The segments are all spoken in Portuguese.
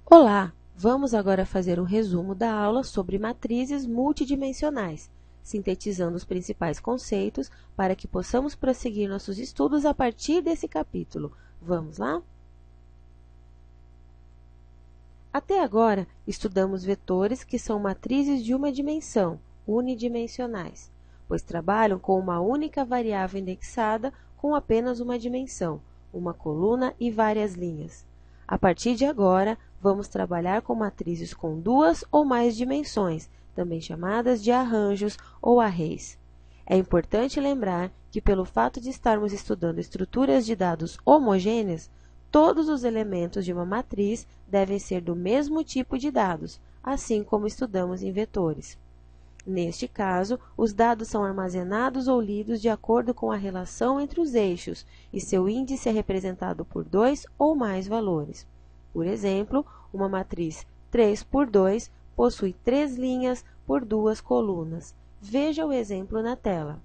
Olá! Vamos agora fazer um resumo da aula sobre matrizes multidimensionais, sintetizando os principais conceitos para que possamos prosseguir nossos estudos a partir desse capítulo. Vamos lá? Até agora, estudamos vetores que são matrizes de uma dimensão, unidimensionais, pois trabalham com uma única variável indexada com apenas uma dimensão, uma coluna e várias linhas. A partir de agora, vamos trabalhar com matrizes com duas ou mais dimensões, também chamadas de arranjos ou arrays. É importante lembrar que, pelo fato de estarmos estudando estruturas de dados homogêneas, todos os elementos de uma matriz devem ser do mesmo tipo de dados, assim como estudamos em vetores. Neste caso, os dados são armazenados ou lidos de acordo com a relação entre os eixos, e seu índice é representado por dois ou mais valores. Por exemplo, uma matriz 3 por 2 possui 3 linhas por 2 colunas. Veja o exemplo na tela.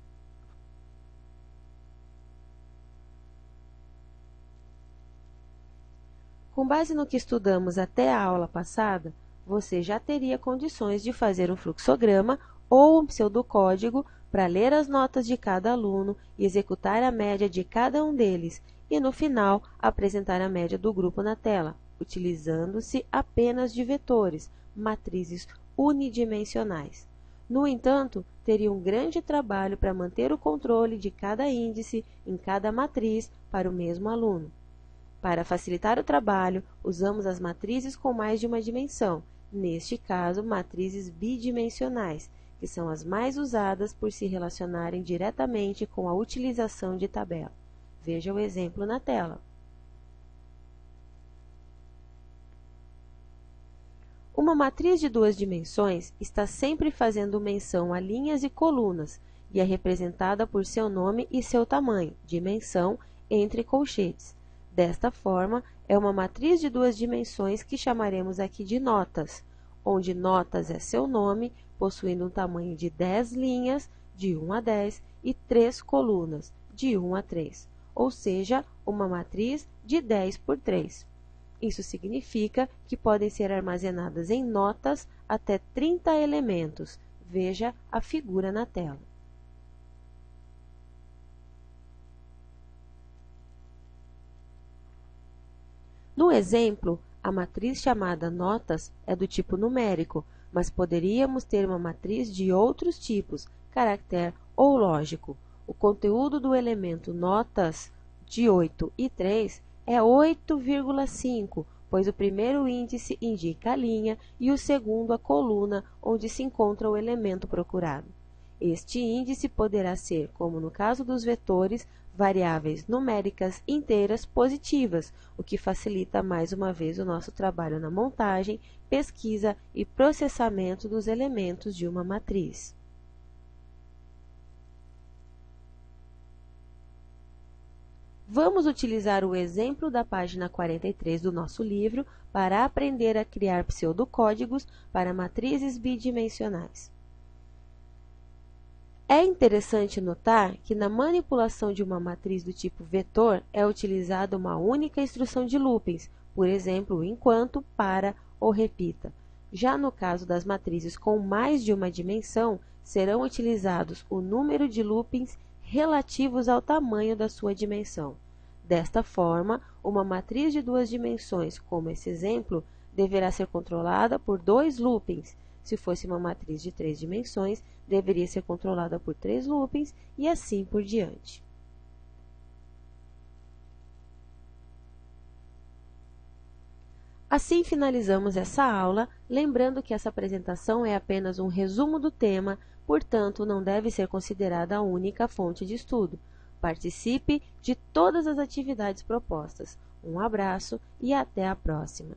Com base no que estudamos até a aula passada, você já teria condições de fazer um fluxograma ou um pseudocódigo para ler as notas de cada aluno e executar a média de cada um deles, e no final apresentar a média do grupo na tela, utilizando-se apenas de vetores, matrizes unidimensionais. No entanto, teria um grande trabalho para manter o controle de cada índice em cada matriz para o mesmo aluno. Para facilitar o trabalho, usamos as matrizes com mais de uma dimensão, neste caso, matrizes bidimensionais, que são as mais usadas por se relacionarem diretamente com a utilização de tabela. Veja o exemplo na tela. Uma matriz de duas dimensões está sempre fazendo menção a linhas e colunas e é representada por seu nome e seu tamanho, dimensão, entre colchetes. Desta forma, é uma matriz de duas dimensões que chamaremos aqui de notas, onde notas é seu nome, possuindo um tamanho de 10 linhas, de 1 a 10, e 3 colunas, de 1 a 3, ou seja, uma matriz de 10 por 3. Isso significa que podem ser armazenadas em notas até 30 elementos. Veja a figura na tela. No exemplo, a matriz chamada notas é do tipo numérico, mas poderíamos ter uma matriz de outros tipos, caractere ou lógico. O conteúdo do elemento notas de 8 e 3 é 8,5, pois o primeiro índice indica a linha e o segundo a coluna onde se encontra o elemento procurado. Este índice poderá ser, como no caso dos vetores, variáveis numéricas inteiras positivas, o que facilita mais uma vez o nosso trabalho na montagem, pesquisa e processamento dos elementos de uma matriz. Vamos utilizar o exemplo da página 43 do nosso livro para aprender a criar pseudocódigos para matrizes bidimensionais. É interessante notar que na manipulação de uma matriz do tipo vetor é utilizada uma única instrução de loopings, por exemplo, o enquanto, para ou repita. Já no caso das matrizes com mais de uma dimensão, serão utilizados o número de loopings relativos ao tamanho da sua dimensão. Desta forma, uma matriz de duas dimensões, como esse exemplo, deverá ser controlada por 2 loopings. Se fosse uma matriz de 3 dimensões, deveria ser controlada por 3 loopings e assim por diante. Assim finalizamos essa aula, lembrando que essa apresentação é apenas um resumo do tema, portanto, não deve ser considerada a única fonte de estudo. Participe de todas as atividades propostas. Um abraço e até a próxima!